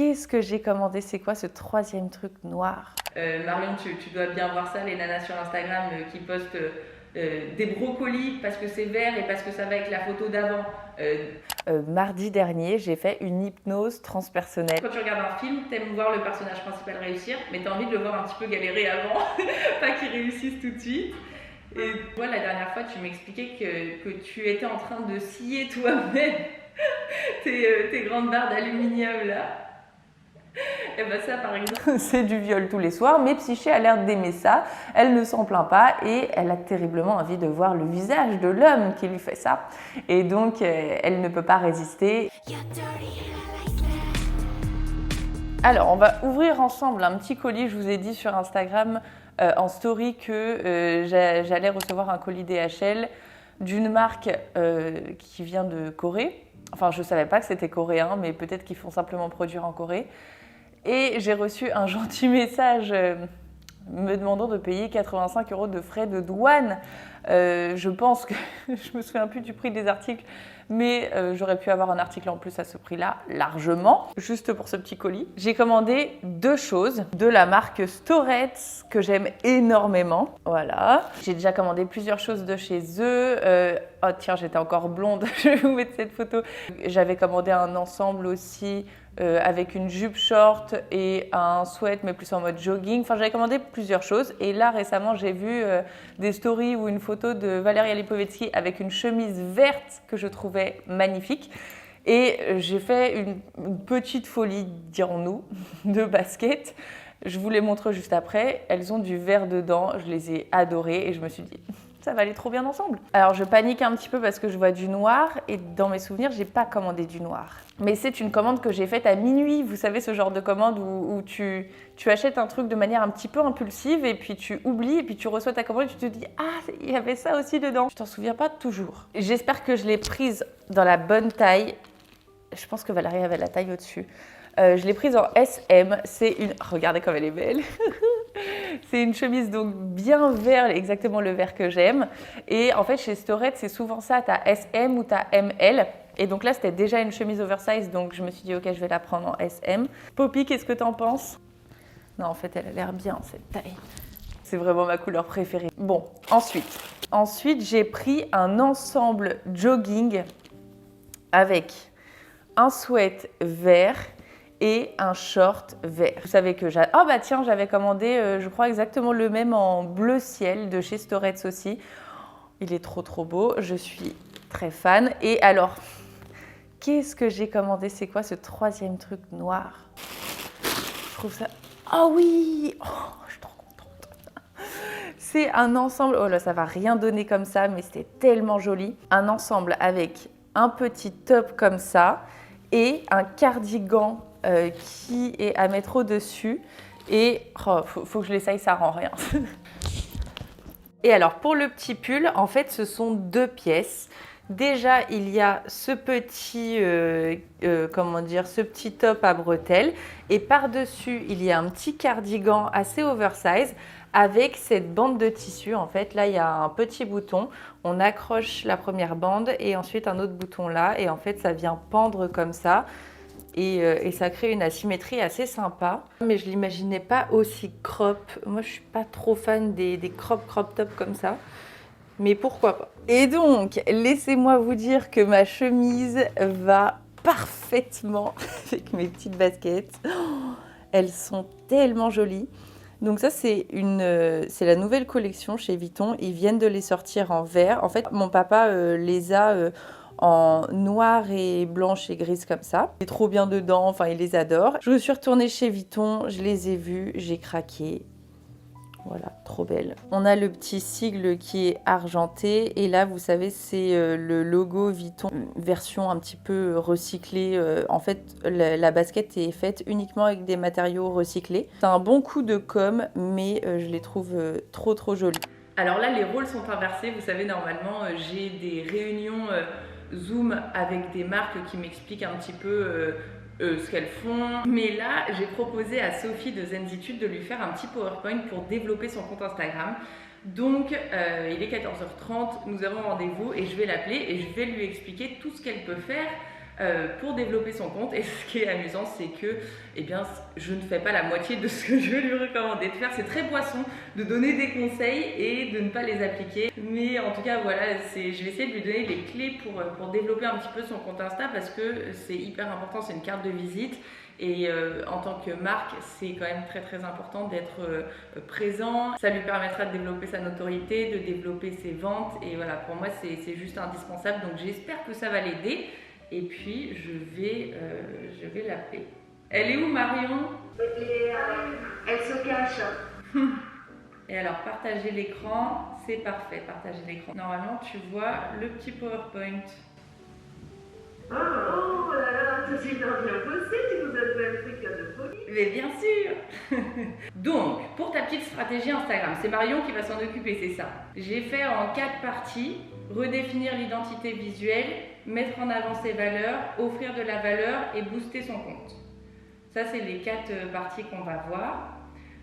qu'est-ce que j'ai commandé? C'est quoi ce troisième truc noir? Marion, tu dois bien voir ça, les nanas sur Instagram qui postent des brocolis parce que c'est vert et parce que ça va avec la photo d'avant. Mardi dernier, j'ai fait une hypnose transpersonnelle. Quand tu regardes un film, t'aimes voir le personnage principal réussir, mais t'as envie de le voir un petit peu galérer avant, pas qu'il réussisse tout de suite. Et toi, la dernière fois, tu m'expliquais que tu étais en train de scier toi-même tes grandes barres d'aluminium là. Et ben ça, par exemple. C'est du viol tous les soirs, mais Psyché a l'air d'aimer ça. Elle ne s'en plaint pas et elle a terriblement envie de voir le visage de l'homme qui lui fait ça. Et donc, elle ne peut pas résister. Alors, on va ouvrir ensemble un petit colis. Je vous ai dit sur Instagram en story que j'allais recevoir un colis DHL d'une marque qui vient de Corée. Enfin, je ne savais pas que c'était coréen, mais peut-être qu'ils font simplement produire en Corée. Et j'ai reçu un gentil message me demandant de payer 85 € de frais de douane. Je pense que je me souviens plus du prix des articles, mais j'aurais pu avoir un article en plus à ce prix-là, largement, juste pour ce petit colis. J'ai commandé 2 choses de la marque Storets, que j'aime énormément. Voilà. J'ai déjà commandé plusieurs choses de chez eux. Oh tiens, j'étais encore blonde, je vais vous mettre cette photo. J'avais commandé un ensemble aussi avec une jupe short et un sweat, mais plus en mode jogging. Enfin, j'avais commandé plusieurs choses. Et là, récemment, j'ai vu des stories ou une photo de Valeria Lipovetsky avec une chemise verte que je trouvais magnifique. Et j'ai fait une petite folie, dirons-nous, de baskets. Je vous les montre juste après. Elles ont du vert dedans. Je les ai adorées et je me suis dit, ça va aller trop bien ensemble. Alors, je panique un petit peu parce que je vois du noir et dans mes souvenirs, j'ai pas commandé du noir. Mais c'est une commande que j'ai faite à minuit. Vous savez, ce genre de commande où tu achètes un truc de manière un petit peu impulsive et puis tu oublies et puis tu reçois ta commande et tu te dis « Ah, il y avait ça aussi dedans ». Je t'en souviens pas toujours. J'espère que je l'ai prise dans la bonne taille. Je pense que Valérie avait la taille au-dessus. Je l'ai prise en SM. C'est une... Regardez comme elle est belle. C'est une chemise donc bien vert, exactement le vert que j'aime. Et en fait, chez Storette, c'est souvent ça. Tu as SM ou tu as ML. Et donc là, c'était déjà une chemise oversize. Donc je me suis dit, ok, je vais la prendre en SM. Poppy, qu'est-ce que t'en penses? Non, en fait, elle a l'air bien, cette taille. C'est vraiment ma couleur préférée. Bon, ensuite j'ai pris un ensemble jogging avec un sweat vert et un short vert. Vous savez que j'ai... Oh bah tiens, j'avais commandé, je crois exactement le même en bleu ciel de chez Storets aussi. Il est trop beau, je suis très fan. Et alors, qu'est-ce que j'ai commandé? C'est quoi ce troisième truc noir? Je trouve ça... Oh oui! Oh, je suis trop contente. C'est un ensemble... Oh là, ça va rien donner comme ça, mais c'était tellement joli. Un ensemble avec un petit top comme ça et un cardigan qui est à mettre au-dessus. Et faut que je l'essaye, ça rend rien. Et alors, pour le petit pull, en fait, ce sont 2 pièces. Déjà, il y a ce petit, ce petit top à bretelles. Et par-dessus, il y a un petit cardigan assez oversize avec cette bande de tissu. En fait, là, il y a un petit bouton. On accroche la première bande et ensuite un autre bouton là. Et en fait, ça vient pendre comme ça. Et ça crée une asymétrie assez sympa. Mais je ne l'imaginais pas aussi crop. Moi, je ne suis pas trop fan des crop top comme ça. Mais pourquoi pas. Et donc, laissez-moi vous dire que ma chemise va parfaitement avec mes petites baskets. Oh, elles sont tellement jolies. Donc ça, c'est la nouvelle collection chez Vuitton. Ils viennent de les sortir en vert. En fait, mon papa les a en noir et blanche et grise comme ça. Il est trop bien dedans, enfin, il les adore. Je suis retournée chez Vuitton, je les ai vus, j'ai craqué. Voilà, trop belle. On a le petit sigle qui est argenté et là, vous savez, c'est le logo Vuitton, version un petit peu recyclée. En fait, la basket est faite uniquement avec des matériaux recyclés. C'est un bon coup de com', mais je les trouve trop jolies. Alors là, les rôles sont inversés. Vous savez, normalement, j'ai des réunions Zoom avec des marques qui m'expliquent un petit peu ce qu'elles font. Mais là, j'ai proposé à Sophie de Zenzitude de lui faire un petit PowerPoint pour développer son compte Instagram. Donc, il est 14h30, nous avons rendez-vous et je vais l'appeler et je vais lui expliquer tout ce qu'elle peut faire pour développer son compte. Et ce qui est amusant, c'est que eh bien, je ne fais pas la moitié de ce que je lui recommandais de faire. C'est très poisson de donner des conseils et de ne pas les appliquer. Mais en tout cas, voilà, je vais essayer de lui donner les clés pour développer un petit peu son compte Insta parce que c'est hyper important, c'est une carte de visite. Et en tant que marque, c'est quand même très très important d'être présent. Ça lui permettra de développer sa notoriété, de développer ses ventes. Et voilà, pour moi, c'est juste indispensable. Donc j'espère que ça va l'aider. Et puis, je vais l'appeler. Elle est où, Marion? Elle se cache. Et alors, partager l'écran, c'est parfait, partager l'écran. Normalement, tu vois le petit PowerPoint. Oh là là, tu as super bien bossé, tu nous as fait un truc de folie. Mais bien sûr. Donc, pour ta petite stratégie Instagram, c'est Marion qui va s'en occuper, c'est ça. J'ai fait en 4 parties. Redéfinir l'identité visuelle, mettre en avant ses valeurs, offrir de la valeur et booster son compte. Ça, c'est les 4 parties qu'on va voir.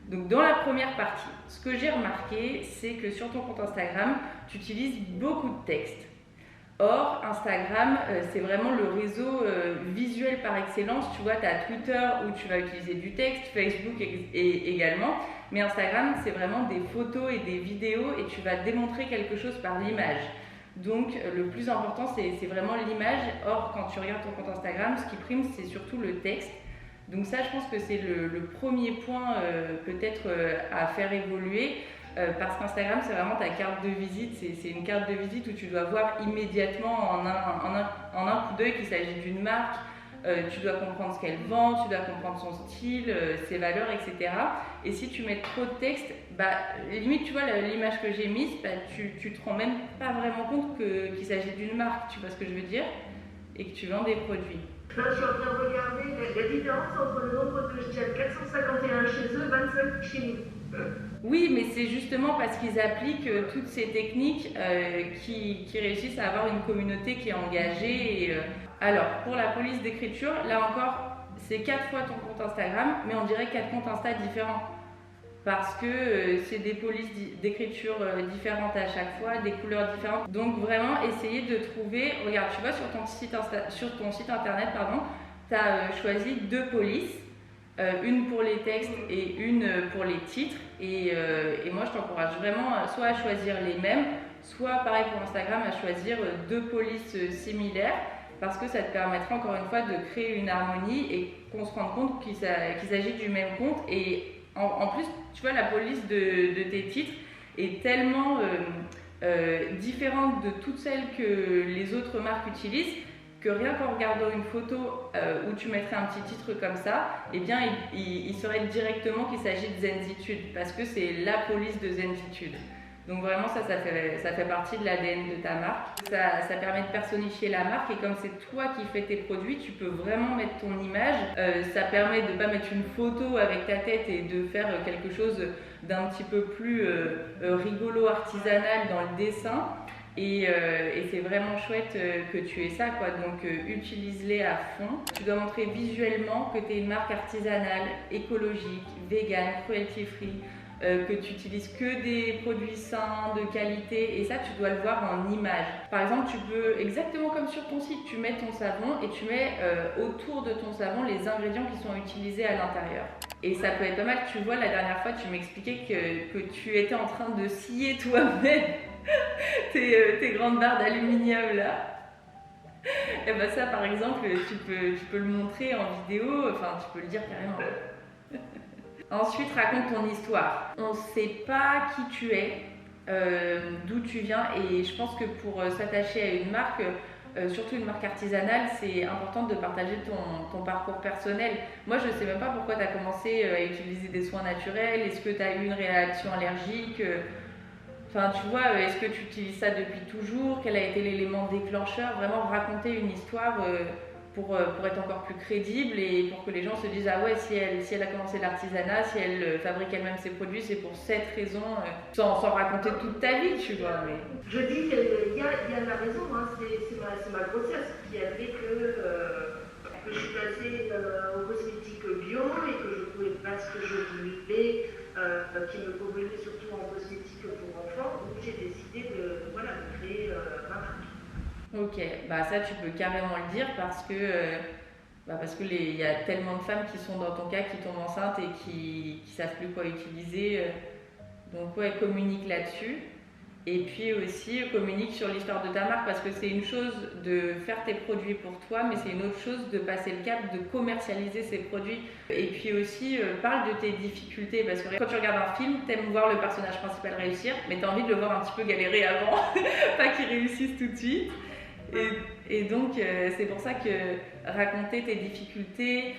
Donc, dans la première partie, ce que j'ai remarqué, c'est que sur ton compte Instagram, tu utilises beaucoup de textes. Or, Instagram, c'est vraiment le réseau visuel par excellence. Tu vois, tu as Twitter où tu vas utiliser du texte, Facebook également. Mais Instagram, c'est vraiment des photos et des vidéos et tu vas démontrer quelque chose par l'image. Donc, le plus important, c'est vraiment l'image. Or, quand tu regardes ton compte Instagram, ce qui prime, c'est surtout le texte. Donc ça, je pense que c'est le premier point peut-être à faire évoluer. Parce qu'Instagram, c'est vraiment ta carte de visite. C'est une carte de visite où tu dois voir immédiatement en un coup d'œil qu'il s'agit d'une marque. Tu dois comprendre ce qu'elle vend, tu dois comprendre son style, ses valeurs, etc. Et si tu mets trop de texte, limite, tu vois, l'image que j'ai mise, tu te rends même pas vraiment compte qu'il s'agit d'une marque, tu vois ce que je veux dire, et que tu vends des produits. Là, je suis en train de regarder la différence entre le nombre que je tiens, 451 chez eux, 25 chez nous. Oui, mais c'est justement parce qu'ils appliquent toutes ces techniques qui réussissent à avoir une communauté qui est engagée. Alors, pour la police d'écriture, là encore, c'est 4 fois ton compte Instagram, mais on dirait 4 comptes Insta différents. Parce que c'est des polices d'écriture différentes à chaque fois, des couleurs différentes. Donc vraiment, essayer de trouver... Regarde, tu vois, sur ton site internet, tu as choisi 2 polices. Une pour les textes et une pour les titres. Et moi, je t'encourage vraiment soit à choisir les mêmes, soit pareil pour Instagram, à choisir 2 polices similaires parce que ça te permettra encore une fois de créer une harmonie et qu'on se rende compte qu'il s'agit du même compte. Et en plus, tu vois, la police de tes titres est tellement différente de toutes celles que les autres marques utilisent que rien qu'en regardant une photo où tu mettrais un petit titre comme ça, eh bien, il saurait directement qu'il s'agit de Zenzitude parce que c'est la police de Zenzitude. Donc vraiment, ça fait partie de l'ADN de ta marque. Ça permet de personnifier la marque et comme c'est toi qui fais tes produits, tu peux vraiment mettre ton image. Ça permet de ne pas mettre une photo avec ta tête et de faire quelque chose d'un petit peu plus rigolo, artisanal dans le dessin. Et c'est vraiment chouette que tu aies ça, quoi. Donc utilise-les à fond. Tu dois montrer visuellement que tu es une marque artisanale, écologique, vegan, cruelty free, que tu utilises que des produits sains, de qualité, et ça tu dois le voir en image. Par exemple, tu peux, exactement comme sur ton site, tu mets ton savon et tu mets autour de ton savon les ingrédients qui sont utilisés à l'intérieur. Et ça peut être pas mal. Tu vois, la dernière fois, tu m'expliquais que tu étais en train de scier toi-même tes grandes barres d'aluminium là. Et ben ça, par exemple, tu peux le montrer en vidéo, enfin tu peux le dire carrément. Ensuite, raconte ton histoire. On ne sait pas qui tu es, d'où tu viens, et je pense que pour s'attacher à une marque, surtout une marque artisanale, c'est important de partager ton parcours personnel. Moi, je ne sais même pas pourquoi tu as commencé à utiliser des soins naturels. Est-ce que tu as eu une réaction allergique? Enfin, tu vois, est-ce que tu utilises ça depuis toujours? Quel a été l'élément déclencheur? Vraiment raconter une histoire pour être encore plus crédible et pour que les gens se disent ah ouais, si elle a commencé l'artisanat, si elle fabrique elle-même ses produits, c'est pour cette raison, sans raconter toute ta vie, tu vois. Mais... Je dis qu'il y a la raison, hein, c'est ma grossesse qui a fait que je suis passée aux cosmétiques bio et que je ne trouvais pas ce que je voulais, qui me convenait surtout en cosmétiques pour enfants. Donc j'ai décidé de créer ma marque. Ok, bah ça tu peux carrément le dire parce que il y a tellement de femmes qui sont dans ton cas, qui tombent enceintes et qui savent plus quoi utiliser. Donc ouais, communique là-dessus. Et puis aussi, communique sur l'histoire de ta marque parce que c'est une chose de faire tes produits pour toi, mais c'est une autre chose de passer le cap, de commercialiser ces produits. Et puis aussi, parle de tes difficultés parce que quand tu regardes un film, t'aimes voir le personnage principal réussir, mais t'as envie de le voir un petit peu galérer avant, pas qu'il réussisse tout de suite. Et donc, c'est pour ça que raconter tes difficultés,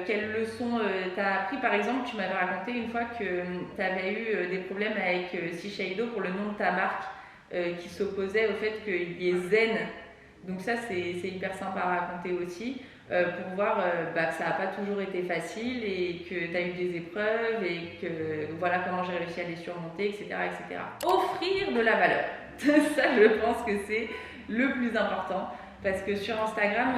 quelles leçons tu as appris. Par exemple, tu m'avais raconté une fois que tu avais eu des problèmes avec Shiseido pour le nom de ta marque qui s'opposait au fait qu'il y ait Zen. Donc ça, c'est hyper sympa à raconter aussi pour voir que ça n'a pas toujours été facile et que tu as eu des épreuves et que voilà comment j'ai réussi à les surmonter, etc. etc. Offrir de la valeur. Ça, je pense que c'est le plus important parce que sur Instagram,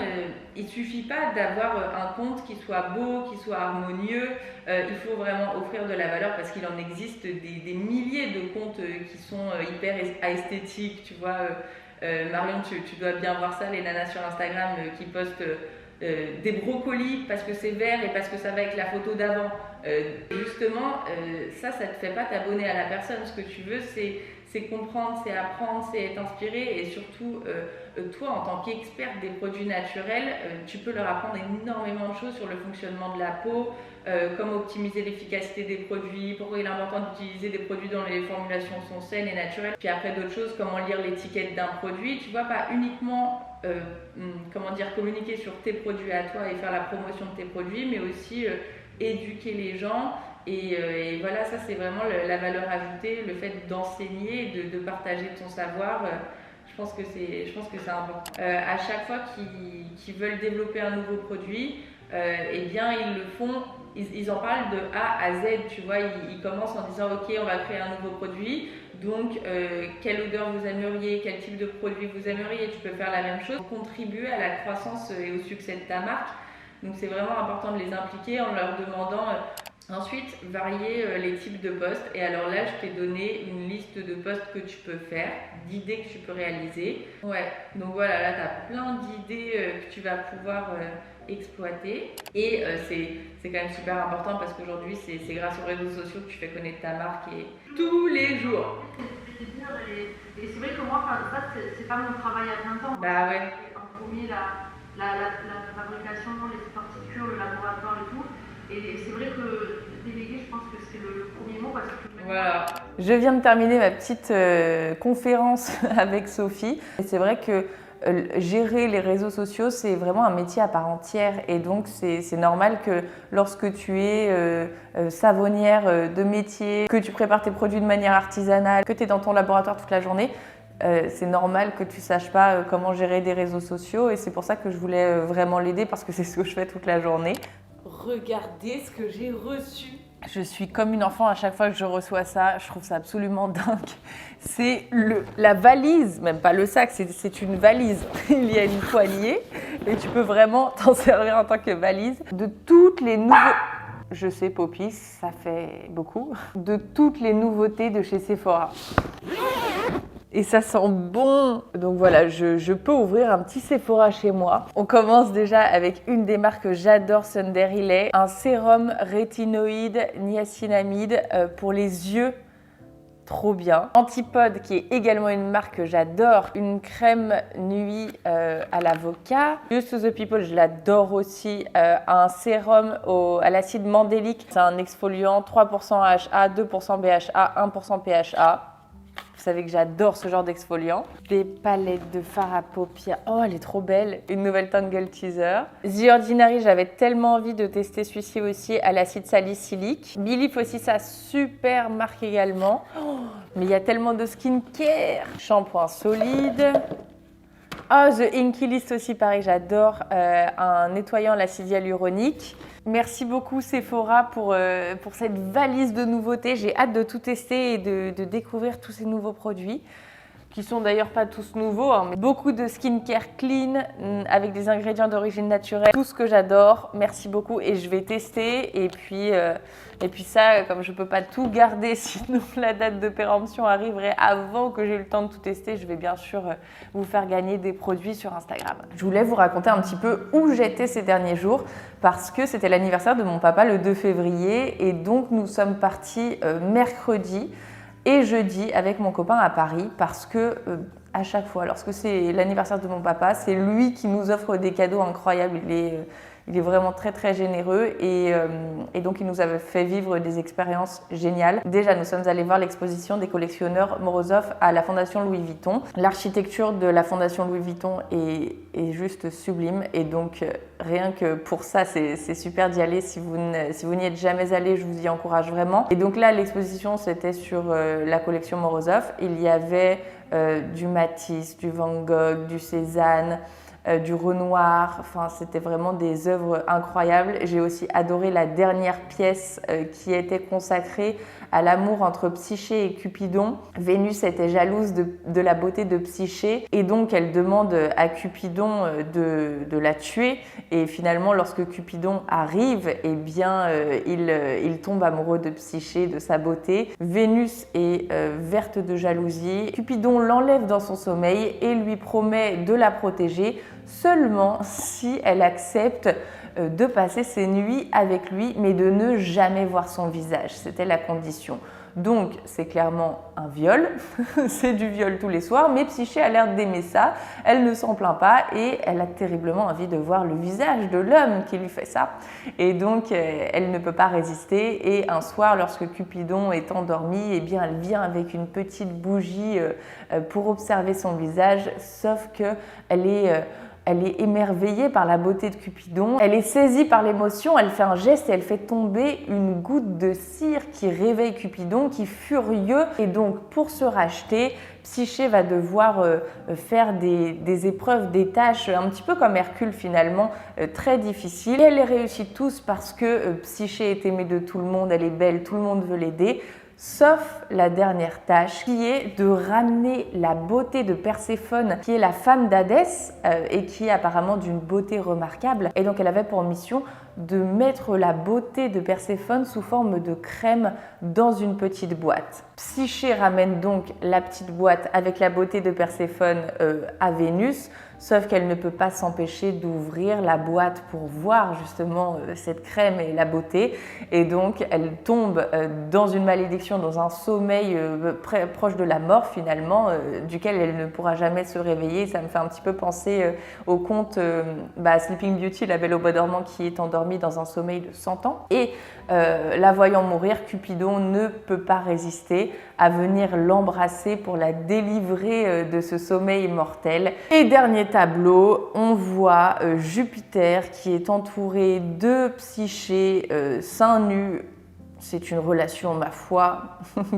il suffit pas d'avoir un compte qui soit beau, qui soit harmonieux, il faut vraiment offrir de la valeur parce qu'il en existe des milliers de comptes qui sont hyper esthétiques, tu vois. Marion, tu dois bien voir ça, les nanas sur Instagram qui postent des brocolis parce que c'est vert et parce que ça va avec la photo d'avant. Justement, ça te fait pas t'abonner à la personne. Ce que tu veux, c'est comprendre, c'est apprendre, c'est être inspiré et surtout, toi, en tant qu'experte des produits naturels, tu peux leur apprendre énormément de choses sur le fonctionnement de la peau, comment optimiser l'efficacité des produits, pourquoi il est important d'utiliser des produits dont les formulations sont saines et naturelles. Puis après d'autres choses, comment lire l'étiquette d'un produit. Tu vois, pas uniquement communiquer sur tes produits à toi et faire la promotion de tes produits, mais aussi éduquer les gens. Et voilà, ça c'est vraiment la valeur ajoutée, le fait d'enseigner, de partager ton savoir. Je pense que c'est important. À chaque fois qu'ils veulent développer un nouveau produit, eh bien ils le font, ils en parlent de A à Z, tu vois, ils commencent en disant ok, on va créer un nouveau produit, donc quelle odeur vous aimeriez, quel type de produit vous aimeriez, tu peux faire la même chose, contribuer à la croissance et au succès de ta marque. Donc c'est vraiment important de les impliquer en leur demandant. Ensuite, varier les types de posts. Et alors là, je t'ai donné une liste de posts que tu peux faire, d'idées que tu peux réaliser. Ouais, donc voilà, là, tu as plein d'idées que tu vas pouvoir exploiter. Et c'est quand même super important parce qu'aujourd'hui, c'est grâce aux réseaux sociaux que tu fais connaître ta marque et tous les jours. Et c'est vrai que moi, ça, c'est pas mon travail à plein temps. Bah ouais. En premier, la fabrication, les particules, le laboratoire et tout. Et c'est vrai que déléguer, je pense que c'est le premier mot parce que... Voilà. Je viens de terminer ma petite conférence avec Sophie. Et c'est vrai que gérer les réseaux sociaux, c'est vraiment un métier à part entière. Et donc, c'est normal que lorsque tu es savonnière de métier, que tu prépares tes produits de manière artisanale, que tu es dans ton laboratoire toute la journée, c'est normal que tu ne saches pas comment gérer des réseaux sociaux. Et c'est pour ça que je voulais vraiment l'aider parce que c'est ce que je fais toute la journée. Regardez ce que j'ai reçu. Je suis comme une enfant à chaque fois que je reçois ça. Je trouve ça absolument dingue. C'est la valise, même pas le sac, c'est une valise. Il y a une poignée et tu peux vraiment t'en servir en tant que valise. De toutes les nouveautés, je sais Poppy, ça fait beaucoup. De toutes les nouveautés de chez Sephora. Et ça sent bon. Donc voilà, je peux ouvrir un petit Sephora chez moi. On commence déjà avec une des marques que j'adore, Sunderilay. Un sérum rétinoïde niacinamide pour les yeux. Trop bien. Antipode, qui est également une marque que j'adore. Une crème nuit à l'avocat. Just to the People, je l'adore aussi. Un sérum à l'acide mandélique. C'est un exfoliant 3% AHA, 2% BHA, 1% PHA. Vous savez que j'adore ce genre d'exfoliant. Des palettes de fard à paupières. Oh, elle est trop belle. Une nouvelle Tangle Teaser. The Ordinary, j'avais tellement envie de tester celui-ci aussi à l'acide salicylique. Belief aussi, sa super marque également. Oh, mais il y a tellement de skincare. Shampoing solide. Oh, The Inky List aussi, pareil, j'adore. Un nettoyant à l'acide hyaluronique. Merci beaucoup Sephora pour cette valise de nouveautés. J'ai hâte de tout tester et de découvrir tous ces nouveaux produits. qui sont d'ailleurs pas tous nouveaux, hein, mais beaucoup de skincare clean avec des ingrédients d'origine naturelle, tout ce que j'adore. Merci beaucoup et je vais tester. Et puis ça, comme je peux pas tout garder, sinon la date de péremption arriverait avant que j'ai eu le temps de tout tester, je vais bien sûr vous faire gagner des produits sur Instagram. Je voulais vous raconter un petit peu où j'étais ces derniers jours parce que c'était l'anniversaire de mon papa le 2 février et donc nous sommes partis mercredi et jeudi avec mon copain à Paris parce que à chaque fois, lorsque c'est l'anniversaire de mon papa, c'est lui qui nous offre des cadeaux incroyables. Il est vraiment très très généreux et donc il nous avait fait vivre des expériences géniales. Déjà, nous sommes allés voir l'exposition des collectionneurs Morozov à la Fondation Louis Vuitton. L'architecture de la Fondation Louis Vuitton est juste sublime et donc rien que pour ça, c'est super d'y aller. Si vous n'y êtes jamais allé, je vous y encourage vraiment. Et donc là, l'exposition, c'était sur la collection Morozov. Il y avait du Matisse, du Van Gogh, du Cézanne, du Renoir, enfin c'était vraiment des œuvres incroyables. J'ai aussi adoré la dernière pièce qui était consacrée à l'amour entre Psyché et Cupidon. Vénus était jalouse de la beauté de Psyché et donc elle demande à Cupidon de la tuer et finalement lorsque Cupidon arrive, eh bien il tombe amoureux de Psyché, de sa beauté. Vénus est verte de jalousie. Cupidon l'enlève dans son sommeil et lui promet de la protéger seulement si elle accepte de passer ses nuits avec lui, mais de ne jamais voir son visage. C'était la condition. Donc, c'est clairement un viol, c'est du viol tous les soirs, mais Psyché a l'air d'aimer ça, elle ne s'en plaint pas et elle a terriblement envie de voir le visage de l'homme qui lui fait ça. Et donc, elle ne peut pas résister et un soir, lorsque Cupidon est endormi, eh bien, elle vient avec une petite bougie pour observer son visage, sauf qu'elle est émerveillée par la beauté de Cupidon, elle est saisie par l'émotion, elle fait un geste et elle fait tomber une goutte de cire qui réveille Cupidon, qui est furieux. Et donc, pour se racheter, Psyché va devoir faire des épreuves, des tâches un petit peu comme Hercule finalement, très difficiles. Et elle les réussit tous parce que Psyché est aimée de tout le monde, elle est belle, tout le monde veut l'aider. Sauf la dernière tâche qui est de ramener la beauté de Perséphone, qui est la femme d'Hadès et qui est apparemment d'une beauté remarquable. Et donc elle avait pour mission de mettre la beauté de Perséphone sous forme de crème dans une petite boîte. Psyché ramène donc la petite boîte avec la beauté de Perséphone à Vénus, sauf qu'elle ne peut pas s'empêcher d'ouvrir la boîte pour voir justement cette crème et la beauté. Et donc elle tombe dans une malédiction, dans un sommeil proche de la mort finalement, duquel elle ne pourra jamais se réveiller. Ça me fait un petit peu penser au conte Sleeping Beauty, la Belle au bois dormant qui est endormie dans un sommeil de 100 ans. Et la voyant mourir, Cupidon ne peut pas résister à venir l'embrasser pour la délivrer de ce sommeil mortel. Et dernier tableau, on voit Jupiter qui est entouré de Psyché seins nus. C'est une relation, ma foi,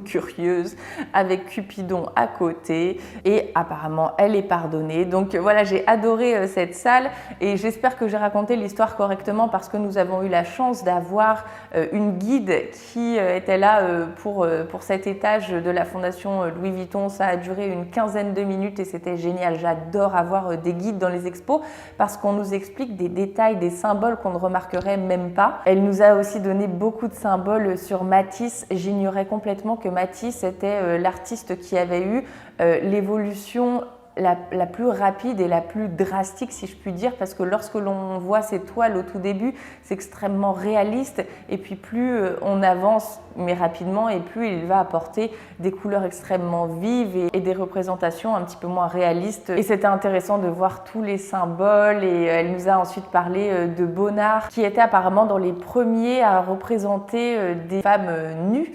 curieuse, avec Cupidon à côté et apparemment elle est pardonnée. Donc voilà, j'ai adoré cette salle et j'espère que j'ai raconté l'histoire correctement parce que nous avons eu la chance d'avoir une guide qui était là pour cet étage de la Fondation Louis Vuitton. Ça a duré une quinzaine de minutes et c'était génial. J'adore avoir des guides dans les expos parce qu'on nous explique des détails, des symboles qu'on ne remarquerait même pas. Elle nous a aussi donné beaucoup de symboles sur Matisse. J'ignorais complètement que Matisse était l'artiste qui avait eu l'évolution la plus rapide et la plus drastique, si je puis dire, parce que lorsque l'on voit ces toiles au tout début, c'est extrêmement réaliste et puis plus on avance, mais rapidement, et plus il va apporter des couleurs extrêmement vives et des représentations un petit peu moins réalistes. Et c'était intéressant de voir tous les symboles et elle nous a ensuite parlé de Bonnard, qui était apparemment dans les premiers à représenter des femmes nues.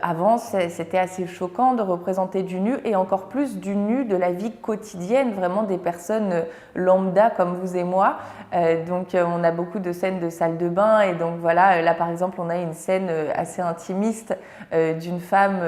Avant, c'était assez choquant de représenter du nu et encore plus du nu de la vie quotidienne, vraiment des personnes lambda comme vous et moi. Donc, on a beaucoup de scènes de salle de bain et donc voilà, là par exemple, on a une scène assez intimiste d'une femme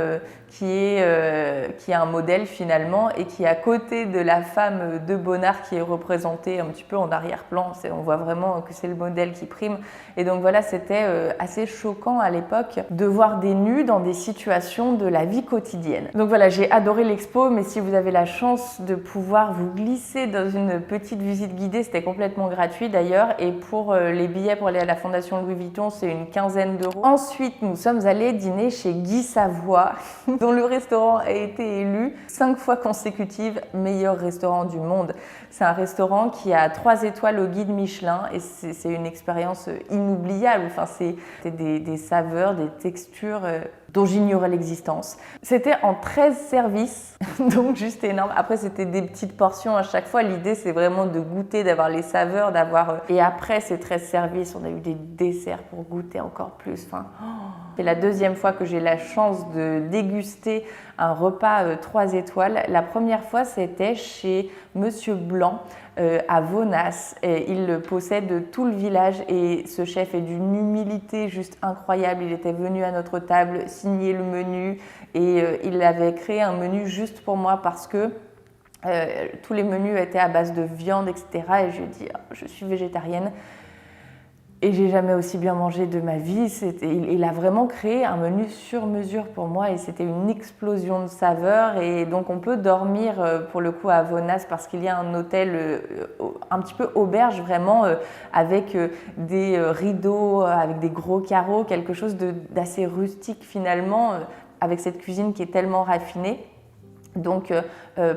qui est un modèle finalement et qui est à côté de la femme de Bonnard qui est représentée un petit peu en arrière-plan. On voit vraiment que c'est le modèle qui prime. Et donc voilà, c'était assez choquant à l'époque de voir des nus dans des situations de la vie quotidienne. Donc voilà, j'ai adoré l'expo, mais si vous avez la chance de pouvoir vous glisser dans une petite visite guidée, c'était complètement gratuit d'ailleurs. Et pour les billets pour aller à la Fondation Louis Vuitton, c'est une quinzaine d'euros. Ensuite, nous sommes allés dîner chez Guy Savoy, dont le restaurant a été élu 5 fois consécutives meilleur restaurant du monde. C'est un restaurant qui a 3 étoiles au guide Michelin et c'est une expérience inoubliable. Enfin, c'est des saveurs, des textures dont j'ignorais l'existence. C'était en 13 services, donc juste énorme. Après, c'était des petites portions à chaque fois. L'idée, c'est vraiment de goûter, d'avoir les saveurs, Et après ces 13 services, on a eu des desserts pour goûter encore plus. Enfin, c'est la deuxième fois que j'ai la chance de déguster un repas 3 étoiles. La première fois, c'était chez Monsieur Blanc à Vonas. Il possède tout le village et ce chef est d'une humilité juste incroyable. Il était venu à notre table signer le menu et il avait créé un menu juste pour moi parce que tous les menus étaient à base de viande, etc. Et je lui ai dit, je suis végétarienne. Et j'ai jamais aussi bien mangé de ma vie. Il a vraiment créé un menu sur mesure pour moi et c'était une explosion de saveurs. Et donc on peut dormir pour le coup à Vonas parce qu'il y a un hôtel un petit peu auberge vraiment avec des rideaux, avec des gros carreaux, quelque chose d'assez rustique finalement avec cette cuisine qui est tellement raffinée. Donc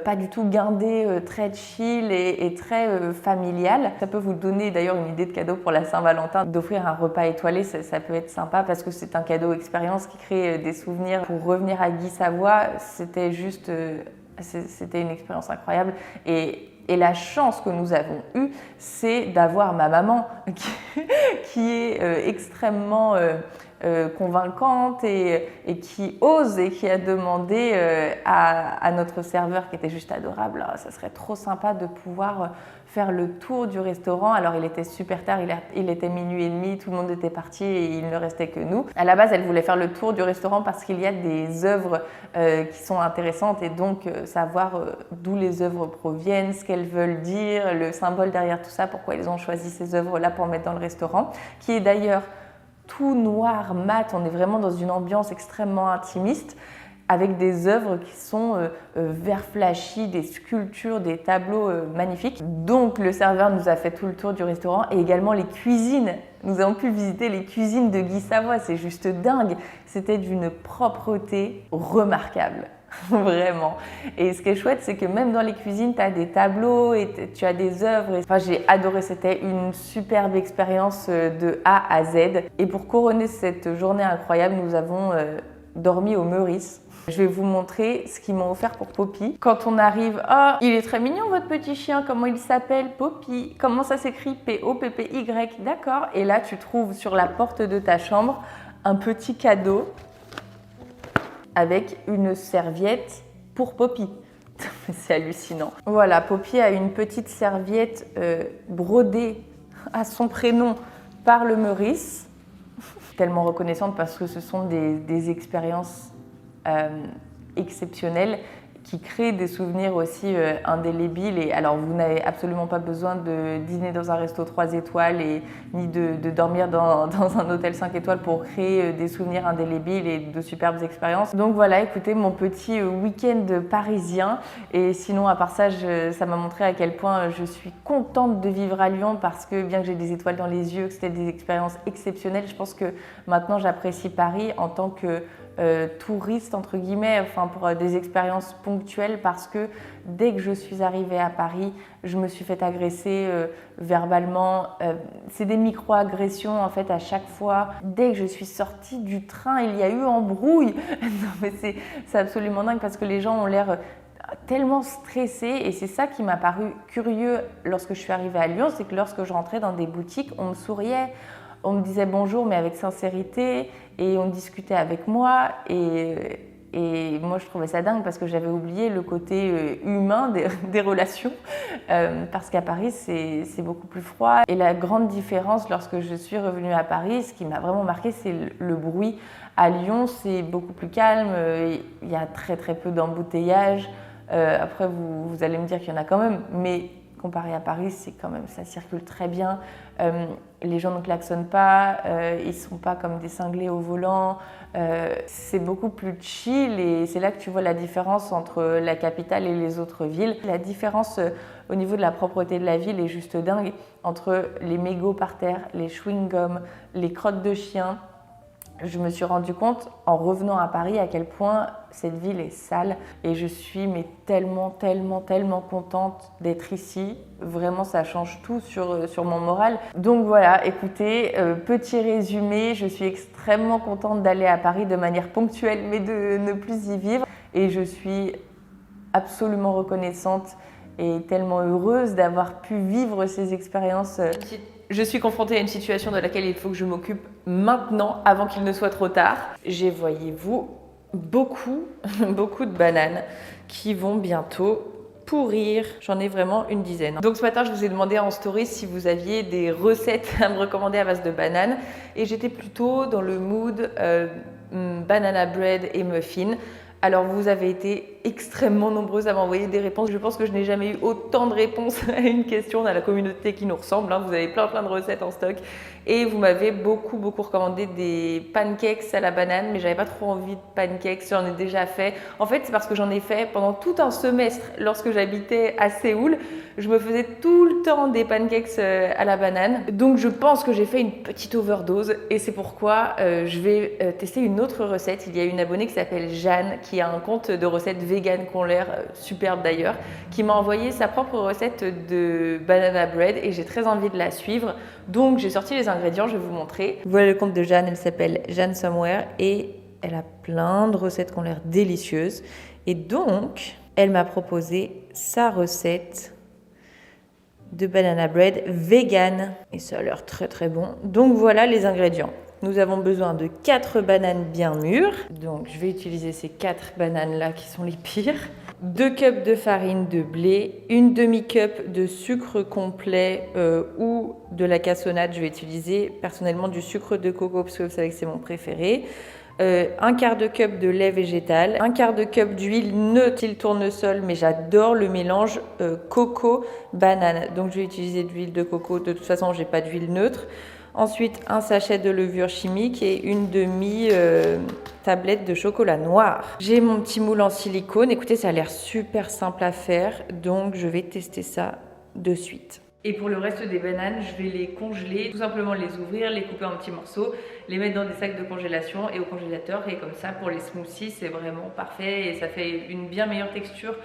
pas du tout guindé, très chill et très familial. Ça peut vous donner d'ailleurs une idée de cadeau pour la Saint-Valentin, d'offrir un repas étoilé, ça peut être sympa parce que c'est un cadeau expérience qui crée des souvenirs. Pour revenir à Guy Savoy, c'était une expérience incroyable et la chance que nous avons eue, c'est d'avoir ma maman qui est extrêmement convaincante et qui ose et qui a demandé à notre serveur qui était juste adorable, ça serait trop sympa de pouvoir faire le tour du restaurant. Alors il était super tard, il était 00h30, tout le monde était parti et il ne restait que nous. À la base, elle voulait faire le tour du restaurant parce qu'il y a des œuvres qui sont intéressantes et donc savoir d'où les œuvres proviennent, ce qu'elles veulent dire, le symbole derrière tout ça, pourquoi ils ont choisi ces œuvres-là pour mettre dans le restaurant, qui est d'ailleurs tout noir, mat. On est vraiment dans une ambiance extrêmement intimiste avec des œuvres qui sont vert flashy, des sculptures, des tableaux magnifiques. Donc le serveur nous a fait tout le tour du restaurant et également les cuisines. Nous avons pu visiter les cuisines de Guy Savoy, c'est juste dingue. C'était d'une propreté remarquable. Vraiment. Et ce qui est chouette, c'est que même dans les cuisines, tu as des tableaux et tu as des œuvres. Enfin, j'ai adoré, c'était une superbe expérience de A à Z. Et pour couronner cette journée incroyable, nous avons dormi au Meurice. Je vais vous montrer ce qu'ils m'ont offert pour Poppy. Quand on arrive, il est très mignon votre petit chien, comment il s'appelle? Poppy. Comment ça s'écrit? P-O-P-P-Y. D'accord. Et là, tu trouves sur la porte de ta chambre un petit cadeau avec une serviette pour Poppy. C'est hallucinant. Voilà, Poppy a une petite serviette brodée à son prénom par le Meurice. Tellement reconnaissante parce que ce sont des expériences exceptionnelles qui créent des souvenirs aussi indélébiles. Et alors, vous n'avez absolument pas besoin de dîner dans un resto 3 étoiles ni de dormir dans un hôtel 5 étoiles pour créer des souvenirs indélébiles et de superbes expériences. Donc voilà, écoutez, mon petit week-end parisien. Et sinon, à part ça, ça m'a montré à quel point je suis contente de vivre à Lyon parce que bien que j'ai des étoiles dans les yeux, que c'était des expériences exceptionnelles, je pense que maintenant, j'apprécie Paris en tant que touriste entre guillemets, enfin pour des expériences ponctuelles parce que dès que je suis arrivée à Paris, je me suis fait agresser verbalement. C'est des micro-agressions en fait à chaque fois. Dès que je suis sortie du train, il y a eu embrouille. Non mais c'est absolument dingue parce que les gens ont l'air tellement stressés et c'est ça qui m'a paru curieux lorsque je suis arrivée à Lyon, c'est que lorsque je rentrais dans des boutiques, on me souriait. On me disait bonjour mais avec sincérité et on discutait avec moi et Et moi, je trouvais ça dingue parce que j'avais oublié le côté humain des relations. Parce qu'à Paris, c'est beaucoup plus froid. Et la grande différence lorsque je suis revenue à Paris, ce qui m'a vraiment marqué, c'est le bruit. À Lyon, c'est beaucoup plus calme. Il y a très très peu d'embouteillages. Après, vous allez me dire qu'il y en a quand même. Mais comparé à Paris, c'est quand même, ça circule très bien. Les gens ne klaxonnent pas, ils ne sont pas comme des cinglés au volant. C'est beaucoup plus chill et c'est là que tu vois la différence entre la capitale et les autres villes. La différence au niveau de la propreté de la ville est juste dingue entre les mégots par terre, les chewing-gums, les crottes de chiens. Je me suis rendu compte en revenant à Paris à quel point cette ville est sale et je suis tellement contente d'être ici. Vraiment, ça change tout sur mon moral. Donc voilà, écoutez, petit résumé, je suis extrêmement contente d'aller à Paris de manière ponctuelle mais de ne plus y vivre. Et je suis absolument reconnaissante et tellement heureuse d'avoir pu vivre ces expériences. Je suis confrontée à une situation de laquelle il faut que je m'occupe maintenant, avant qu'il ne soit trop tard. J'ai, voyez-vous, beaucoup de bananes qui vont bientôt pourrir. J'en ai vraiment une dizaine. Donc ce matin, je vous ai demandé en story si vous aviez des recettes à me recommander à base de bananes. Et j'étais plutôt dans le mood banana bread et muffin. Alors vous avez été extrêmement nombreuses à m'envoyer des réponses. Je pense que je n'ai jamais eu autant de réponses à une question. On a la communauté qui nous ressemble. Vous avez plein de recettes en stock. Et vous m'avez beaucoup recommandé des pancakes à la banane, mais j'avais pas trop envie de pancakes, j'en ai déjà fait. En fait, c'est parce que j'en ai fait pendant tout un semestre lorsque j'habitais à Séoul. Je me faisais tout le temps des pancakes à la banane. Donc je pense que j'ai fait une petite overdose et c'est pourquoi je vais tester une autre recette. Il y a une abonnée qui s'appelle Jeanne qui a un compte de recettes vegan qui ont l'air superbe d'ailleurs, qui m'a envoyé sa propre recette de banana bread et j'ai très envie de la suivre. Donc j'ai sorti les ingrédients, je vais vous montrer. Voilà le compte de Jeanne, elle s'appelle Jeanne Somewhere et elle a plein de recettes qui ont l'air délicieuses. Et donc, elle m'a proposé sa recette de banana bread vegan. Et ça a l'air très bon. Donc voilà les ingrédients. Nous avons besoin de 4 bananes bien mûres. Donc je vais utiliser ces 4 bananes là qui sont les pires. 2 cups de farine de blé, une demi-cup de sucre complet ou de la cassonade. Je vais utiliser personnellement du sucre de coco parce que vous savez que c'est mon préféré. Un quart de cup de lait végétal, un quart de cup d'huile neutre, tournesol, mais j'adore le mélange coco-banane. Donc je vais utiliser de l'huile de coco, de toute façon j'ai pas d'huile neutre. Ensuite, un sachet de levure chimique et une demi-tablette de chocolat noir. J'ai mon petit moule en silicone. Écoutez, ça a l'air super simple à faire, donc je vais tester ça de suite. Et pour le reste des bananes, je vais les congeler, tout simplement les ouvrir, les couper en petits morceaux, les mettre dans des sacs de congélation et au congélateur. Et comme ça, pour les smoothies, c'est vraiment parfait et ça fait une bien meilleure texture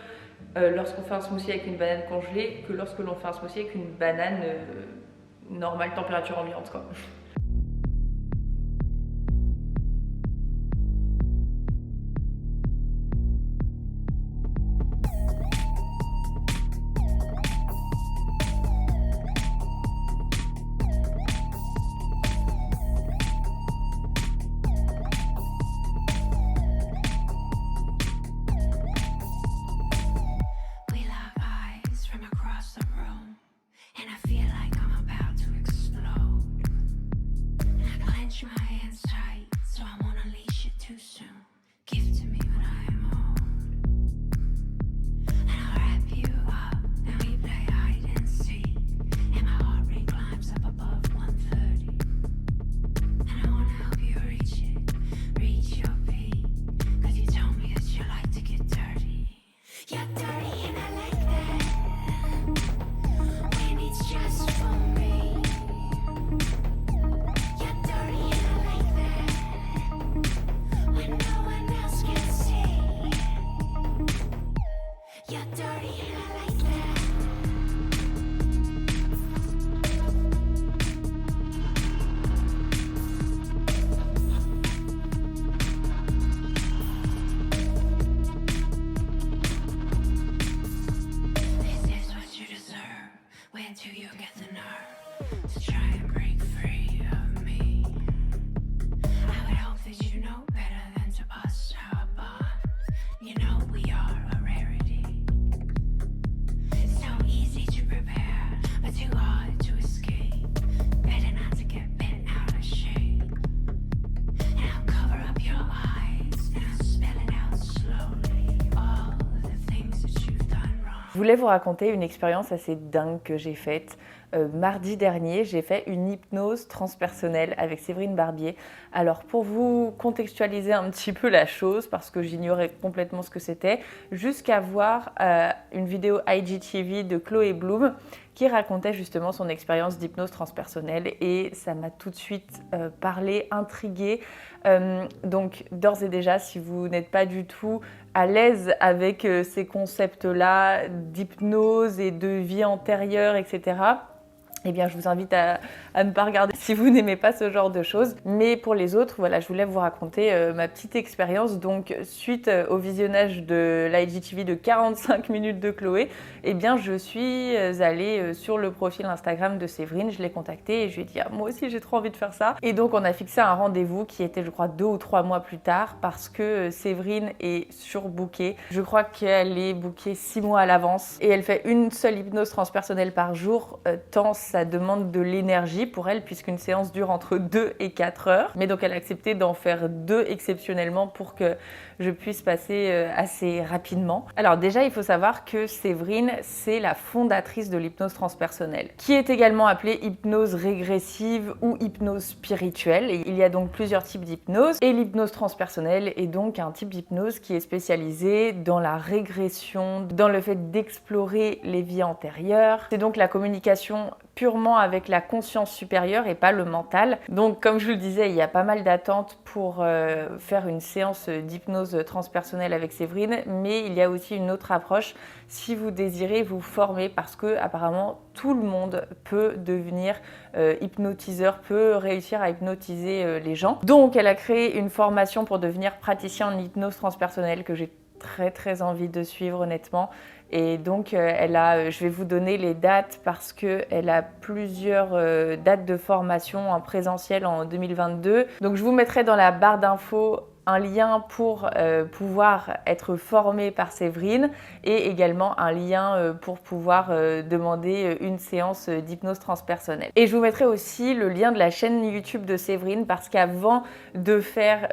lorsqu'on fait un smoothie avec une banane congelée que lorsque l'on fait un smoothie avec une banane normale, température ambiante quoi. You know better than to bust our bond. Je voulais vous raconter une expérience assez dingue que j'ai faite. Mardi dernier, j'ai fait une hypnose transpersonnelle avec Séverine Barbier. Alors pour vous contextualiser un petit peu la chose, parce que j'ignorais complètement ce que c'était, jusqu'à voir une vidéo IGTV de Chloé Bloom qui racontait justement son expérience d'hypnose transpersonnelle et ça m'a tout de suite parlé, intriguée. Donc d'ores et déjà, si vous n'êtes pas du tout à l'aise avec ces concepts-là d'hypnose et de vie antérieure, etc., eh bien, je vous invite à ne pas regarder si vous n'aimez pas ce genre de choses. Mais pour les autres, voilà, je voulais vous raconter ma petite expérience. Donc, suite au visionnage de l'IGTV de 45 minutes de Chloé, eh bien, je suis allée sur le profil Instagram de Séverine. Je l'ai contactée et je lui ai dit « moi aussi, j'ai trop envie de faire ça ». Et donc, on a fixé un rendez-vous qui était, je crois, 2 ou 3 mois plus tard parce que Séverine est surbookée. Je crois qu'elle est bookée 6 mois à l'avance et elle fait une seule hypnose transpersonnelle par jour, tant ça demande de l'énergie pour elle puisqu'une séance dure entre 2 et 4 heures. Mais donc elle a accepté d'en faire 2 exceptionnellement pour que je puisse passer assez rapidement. Alors déjà, il faut savoir que Séverine, c'est la fondatrice de l'hypnose transpersonnelle, qui est également appelée hypnose régressive ou hypnose spirituelle. Et il y a donc plusieurs types d'hypnose et l'hypnose transpersonnelle est donc un type d'hypnose qui est spécialisé dans la régression, dans le fait d'explorer les vies antérieures. C'est donc la communication purement avec la conscience supérieure et pas le mental. Donc comme je vous le disais, il y a pas mal d'attentes pour faire une séance d'hypnose transpersonnelle avec Séverine, mais il y a aussi une autre approche si vous désirez vous former parce que apparemment tout le monde peut devenir hypnotiseur, peut réussir à hypnotiser les gens. Donc elle a créé une formation pour devenir praticien en hypnose transpersonnelle que j'ai très envie de suivre honnêtement. Et donc je vais vous donner les dates parce qu'elle a plusieurs dates de formation en présentiel en 2022. Donc je vous mettrai dans la barre d'infos un lien pour pouvoir être formé par Séverine et également un lien pour pouvoir demander une séance d'hypnose transpersonnelle. Et je vous mettrai aussi le lien de la chaîne YouTube de Séverine parce qu'avant de faire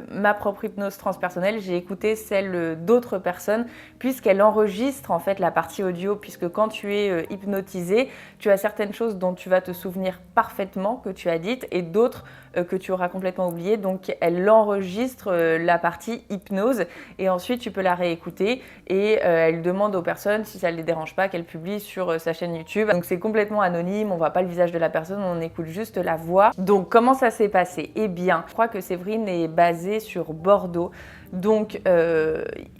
ma propre hypnose transpersonnelle, j'ai écouté celle d'autres personnes puisqu'elle enregistre en fait la partie audio puisque quand tu es hypnotisé, tu as certaines choses dont tu vas te souvenir parfaitement que tu as dites et d'autres que tu auras complètement oublié. Donc elle enregistre la partie hypnose et ensuite tu peux la réécouter et elle demande aux personnes si ça ne les dérange pas qu'elle publie sur sa chaîne YouTube. Donc c'est complètement anonyme, on voit pas le visage de la personne, on écoute juste la voix. Donc comment ça s'est passé? Eh bien, je crois que Séverine est basée sur Bordeaux. Donc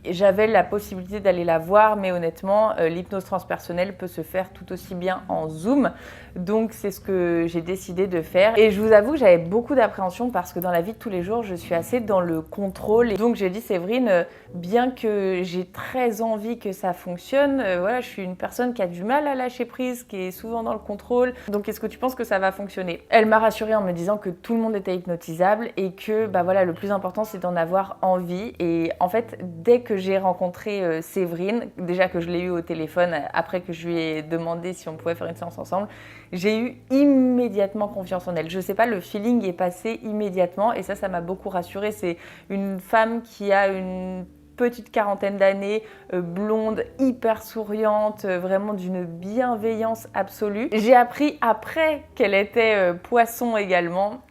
j'avais la possibilité d'aller la voir, mais honnêtement, l'hypnose transpersonnelle peut se faire tout aussi bien en Zoom. Donc c'est ce que j'ai décidé de faire. Et je vous avoue que j'avais beaucoup d'appréhension parce que dans la vie de tous les jours, je suis assez dans le contrôle. Et donc j'ai dit Séverine, bien que j'ai très envie que ça fonctionne, voilà, je suis une personne qui a du mal à lâcher prise, qui est souvent dans le contrôle. Donc est-ce que tu penses que ça va fonctionner? Elle m'a rassurée en me disant que tout le monde était hypnotisable et que bah voilà, le plus important c'est d'en avoir envie. Et en fait, dès que j'ai rencontré Séverine, déjà que je l'ai eu au téléphone, après que je lui ai demandé si on pouvait faire une séance ensemble, j'ai eu immédiatement confiance en elle. Je sais pas, le feeling est passé immédiatement et ça m'a beaucoup rassurée. C'est une femme qui a une petite quarantaine d'années, blonde, hyper souriante, vraiment d'une bienveillance absolue. J'ai appris après qu'elle était poisson également.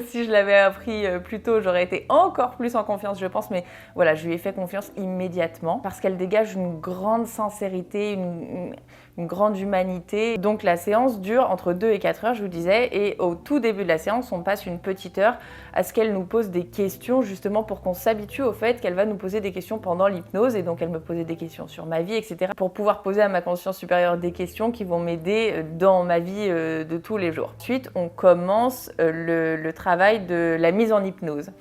Si je l'avais appris plus tôt, j'aurais été encore plus en confiance, je pense. Mais voilà, je lui ai fait confiance immédiatement parce qu'elle dégage une grande sincérité, une grande humanité. Donc la séance dure entre 2 et 4 heures, je vous disais. Et au tout début de la séance, on passe une petite heure à ce qu'elle nous pose des questions justement pour qu'on s'habitue au fait qu'elle va nous poser des questions pendant l'hypnose. Et donc elle me posait des questions sur ma vie, etc. pour pouvoir poser à ma conscience supérieure des questions qui vont m'aider dans ma vie de tous les jours. Ensuite, on commence le travail de la mise en hypnose.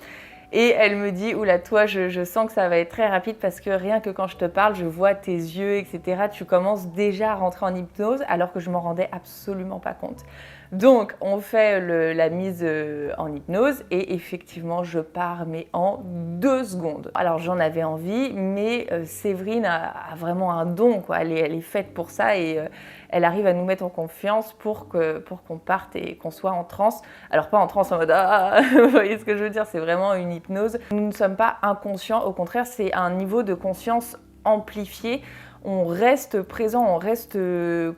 Et elle me dit, oula, toi, je sens que ça va être très rapide parce que rien que quand je te parle, je vois tes yeux, etc. Tu commences déjà à rentrer en hypnose alors que je m'en rendais absolument pas compte. Donc, on fait la mise en hypnose et effectivement, je pars, mais en 2 secondes. Alors, j'en avais envie, mais Séverine a vraiment un don, quoi. Elle est faite pour ça et elle arrive à nous mettre en confiance pour qu'on parte et qu'on soit en transe. Alors, pas en transe en mode « Ah !» Vous voyez ce que je veux dire? C'est vraiment une hypnose. Nous ne sommes pas inconscients, au contraire, c'est un niveau de conscience amplifié. on reste présent, on reste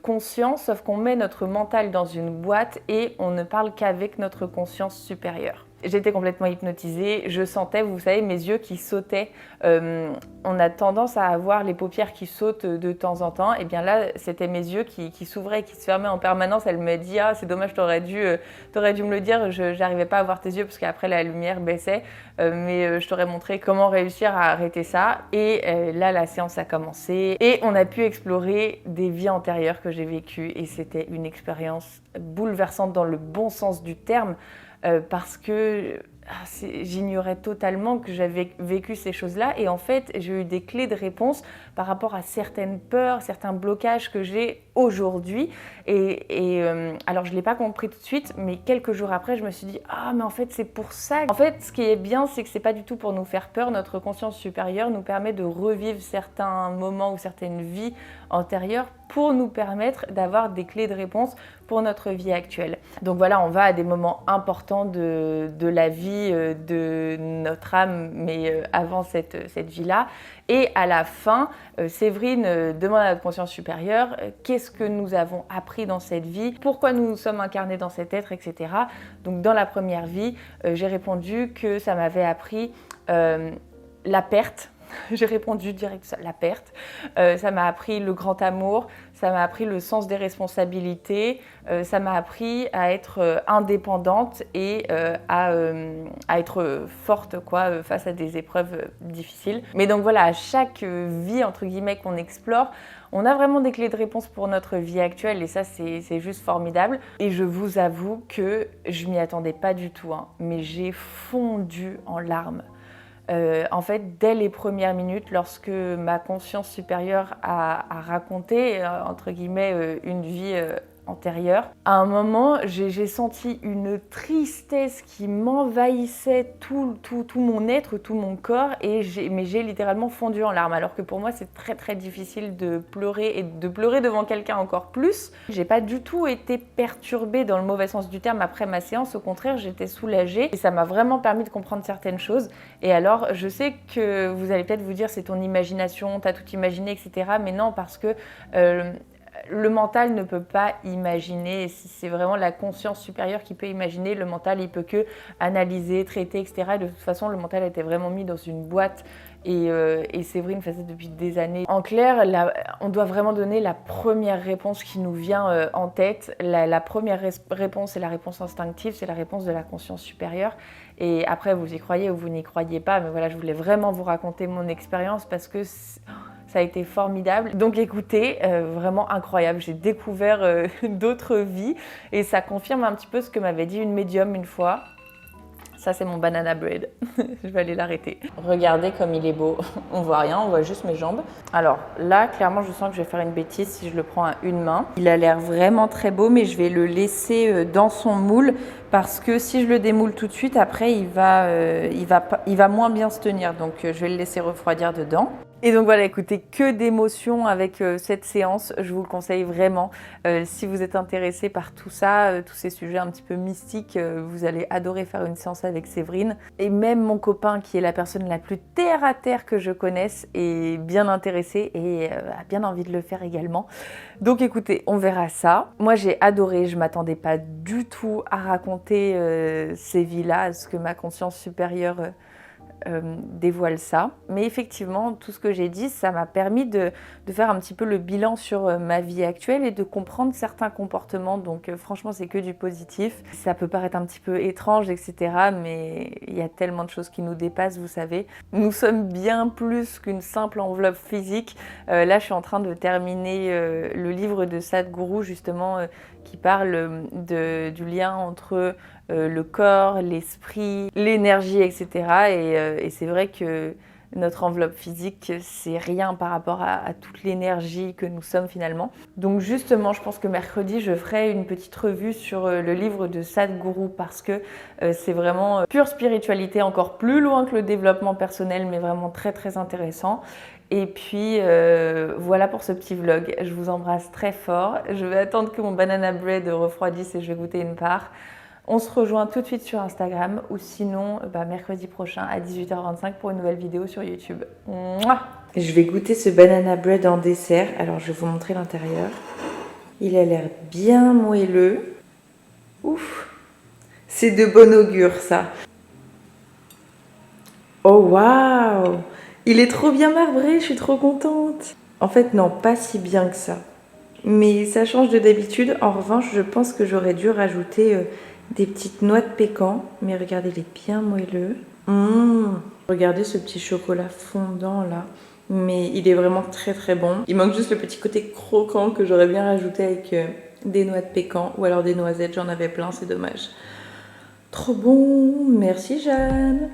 conscient, sauf qu'on met notre mental dans une boîte et on ne parle qu'avec notre conscience supérieure. J'étais complètement hypnotisée, je sentais, vous savez, mes yeux qui sautaient. On a tendance à avoir les paupières qui sautent de temps en temps. Et bien là, c'était mes yeux qui s'ouvraient, qui se fermaient en permanence. Elle me dit « Ah, c'est dommage, t'aurais dû me le dire, je n'arrivais pas à voir tes yeux parce qu'après la lumière baissait. Mais je t'aurais montré comment réussir à arrêter ça. » Et là, la séance a commencé. Et on a pu explorer des vies antérieures que j'ai vécues. Et c'était une expérience bouleversante dans le bon sens du terme. Parce que j'ignorais totalement que j'avais vécu ces choses-là et en fait j'ai eu des clés de réponse par rapport à certaines peurs, certains blocages que j'ai aujourd'hui et alors je ne l'ai pas compris tout de suite mais quelques jours après je me suis dit ah mais en fait c'est pour ça. En fait ce qui est bien c'est que c'est pas du tout pour nous faire peur, notre conscience supérieure nous permet de revivre certains moments ou certaines vies antérieures pour nous permettre d'avoir des clés de réponse pour notre vie actuelle. Donc voilà, on va à des moments importants de la vie de notre âme, mais avant cette vie-là. Et à la fin, Séverine demande à notre conscience supérieure qu'est-ce que nous avons appris dans cette vie, pourquoi nous nous sommes incarnés dans cet être, etc. Donc dans la première vie, j'ai répondu que ça m'avait appris la perte. J'ai répondu direct ça, la perte. Ça m'a appris le grand amour, ça m'a appris le sens des responsabilités, ça m'a appris à être indépendante et à être forte quoi, face à des épreuves difficiles. Mais donc voilà, à chaque vie entre guillemets qu'on explore, on a vraiment des clés de réponse pour notre vie actuelle et ça c'est juste formidable. Et je vous avoue que je m'y attendais pas du tout, hein, mais j'ai fondu en larmes. En fait, dès les premières minutes, lorsque ma conscience supérieure a raconté, entre guillemets, une vie antérieure, à un moment, j'ai senti une tristesse qui m'envahissait tout mon être, tout mon corps, mais j'ai littéralement fondu en larmes, alors que pour moi, c'est très très difficile de pleurer et de pleurer devant quelqu'un encore plus. J'ai pas du tout été perturbée dans le mauvais sens du terme après ma séance, au contraire, j'étais soulagée et ça m'a vraiment permis de comprendre certaines choses. Et alors, je sais que vous allez peut-être vous dire c'est ton imagination, t'as tout imaginé, etc. Mais non, parce que le mental ne peut pas imaginer, c'est vraiment la conscience supérieure qui peut imaginer. Le mental, il peut que analyser, traiter, etc. Et de toute façon, le mental était vraiment mis dans une boîte et Séverine fait ça depuis des années. En clair, on doit vraiment donner la première réponse qui nous vient en tête. La première réponse, c'est la réponse instinctive, c'est la réponse de la conscience supérieure. Et après, vous y croyez ou vous n'y croyez pas, mais voilà, je voulais vraiment vous raconter mon expérience parce que ça a été formidable. Donc écoutez, vraiment incroyable. J'ai découvert d'autres vies et ça confirme un petit peu ce que m'avait dit une médium une fois. Ça, c'est mon banana bread. Je vais aller l'arrêter. Regardez comme il est beau. On voit rien, on voit juste mes jambes. Alors là, clairement, je sens que je vais faire une bêtise si je le prends à une main. Il a l'air vraiment très beau, mais je vais le laisser dans son moule parce que si je le démoule tout de suite, après, il va moins bien se tenir. Donc, je vais le laisser refroidir dedans. Et donc voilà, écoutez, que d'émotions avec cette séance, je vous le conseille vraiment. Si vous êtes intéressé par tout ça, tous ces sujets un petit peu mystiques, vous allez adorer faire une séance avec Séverine. Et même mon copain, qui est la personne la plus terre à terre que je connaisse, est bien intéressé et a bien envie de le faire également. Donc écoutez, on verra ça. Moi j'ai adoré, je m'attendais pas du tout à raconter ces vies-là, à ce que ma conscience supérieure dévoile ça. Mais effectivement, tout ce que j'ai dit, ça m'a permis de faire un petit peu le bilan sur ma vie actuelle et de comprendre certains comportements. Donc franchement, c'est que du positif. Ça peut paraître un petit peu étrange, etc. Mais il y a tellement de choses qui nous dépassent, vous savez. Nous sommes bien plus qu'une simple enveloppe physique. Là, je suis en train de terminer le livre de Sadhguru, justement, qui parle du lien entre le corps, l'esprit, l'énergie, etc. Et c'est vrai que notre enveloppe physique, c'est rien par rapport à toute l'énergie que nous sommes finalement. Donc justement, je pense que mercredi, je ferai une petite revue sur le livre de Sadhguru parce que c'est vraiment pure spiritualité, encore plus loin que le développement personnel, mais vraiment très très intéressant. Et puis voilà pour ce petit vlog. Je vous embrasse très fort. Je vais attendre que mon banana bread refroidisse et je vais goûter une part. On se rejoint tout de suite sur Instagram ou sinon mercredi prochain à 18h25 pour une nouvelle vidéo sur YouTube. Mouah! Je vais goûter ce banana bread en dessert. Alors, je vais vous montrer l'intérieur. Il a l'air bien moelleux. Ouf! C'est de bon augure, ça. Oh, waouh! Il est trop bien marbré, je suis trop contente. En fait, non, pas si bien que ça. Mais ça change de d'habitude. En revanche, je pense que j'aurais dû rajouter des petites noix de pécan. Mais regardez, il est bien moelleux. Regardez ce petit chocolat fondant là. Mais il est vraiment très très bon. Il manque juste le petit côté croquant que j'aurais bien rajouté avec des noix de pécan ou alors des noisettes. J'en avais plein, c'est dommage. Trop bon, merci Jeanne.